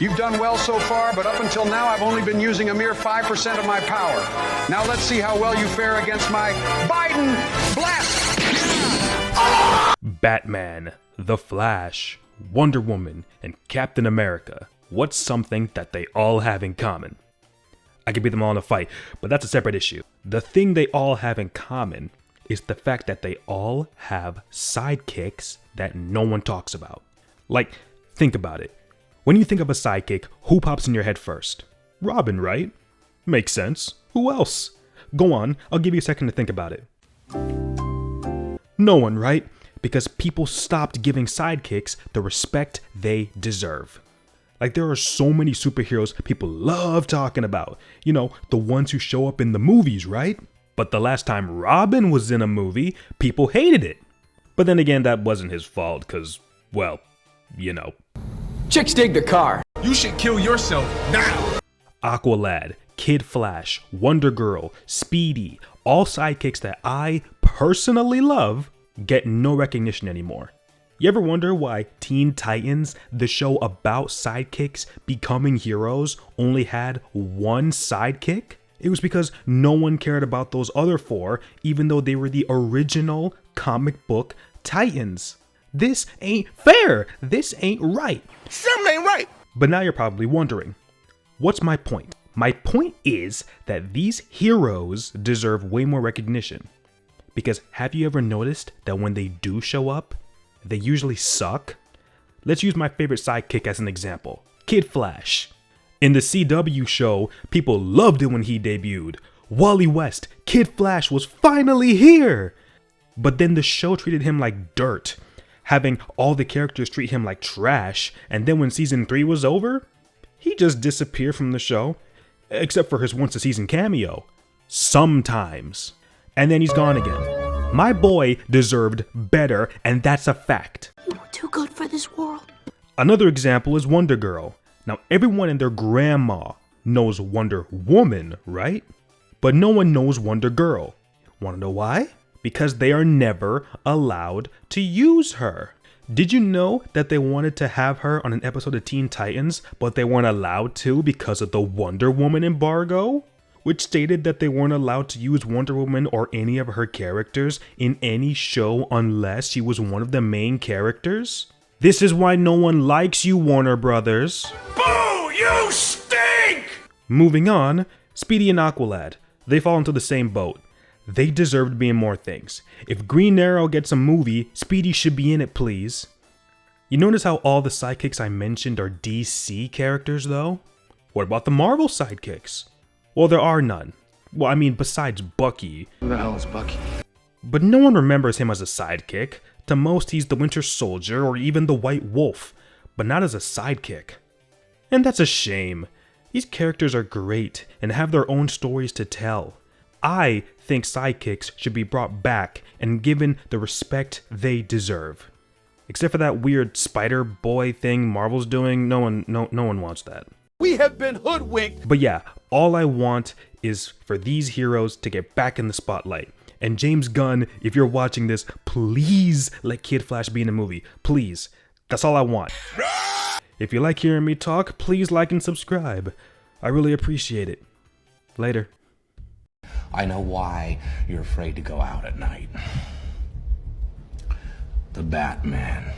You've done well so far, but up until now, I've only been using a mere 5% of my power. Now let's see how well you fare against my Biden blast! Batman, The Flash, Wonder Woman, and Captain America. What's something that they all have in common? I could beat them all in a fight, but that's a separate issue. The thing they all have in common is the fact that they all have sidekicks that no one talks about. Like, think about it. When you think of a sidekick, who pops in your head first? Robin, right? Makes sense. Who else? Go on, I'll give you a second to think about it. No one, right? Because people stopped giving sidekicks the respect they deserve. Like, there are so many superheroes people love talking about. You know, the ones who show up in the movies, right? But the last time Robin was in a movie, people hated it. But then again, that wasn't his fault, cause, well, you know. Chicks dig the car. You should kill yourself now. Aqualad, Kid Flash, Wonder Girl, Speedy, all sidekicks that I personally love, get no recognition anymore. You ever wonder why Teen Titans, the show about sidekicks becoming heroes, only had one sidekick? It was because no one cared about those other four, even though they were the original comic book Titans. This ain't fair. This ain't right. Something ain't right. But now you're probably wondering, what's my point? My point is that these heroes deserve way more recognition. Because have you ever noticed that when they do show up, they usually suck? Let's use my favorite sidekick as an example, Kid Flash. In the CW show, people loved it when he debuted. Wally West, Kid Flash was finally here! But then the show treated him like dirt, having all the characters treat him like trash, and then when season 3 was over, he just disappeared from the show, except for his once a season cameo. Sometimes. And then he's gone again. My boy deserved better, and that's a fact. You were too good for this world. Another example is Wonder Girl. Now, everyone and their grandma knows Wonder Woman, right? But no one knows Wonder Girl. Wanna know why? Because they are never allowed to use her. Did you know that they wanted to have her on an episode of Teen Titans, but they weren't allowed to because of the Wonder Woman embargo? Which stated that they weren't allowed to use Wonder Woman or any of her characters in any show unless she was one of the main characters? This is why no one likes you, Warner Brothers. Boo! You stink! Moving on, Speedy and Aqualad. They fall into the same boat. They deserve to be in more things. If Green Arrow gets a movie, Speedy should be in it, please. You notice how all the sidekicks I mentioned are DC characters, though? What about the Marvel sidekicks? Well, there are none. Well, I mean, besides Bucky. Who the hell is Bucky? But no one remembers him as a sidekick. To most, he's the Winter Soldier or even the White Wolf, but not as a sidekick. And that's a shame. These characters are great and have their own stories to tell. I think sidekicks should be brought back and given the respect they deserve. Except for that weird Spider Boy thing Marvel's doing, no one wants that. We have been hoodwinked. But yeah, all I want is for these heroes to get back in the spotlight. And James Gunn, if you're watching this, please let Kid Flash be in a movie. Please. That's all I want. If you like hearing me talk, please like and subscribe. I really appreciate it. Later. I know why you're afraid to go out at night. The Batman.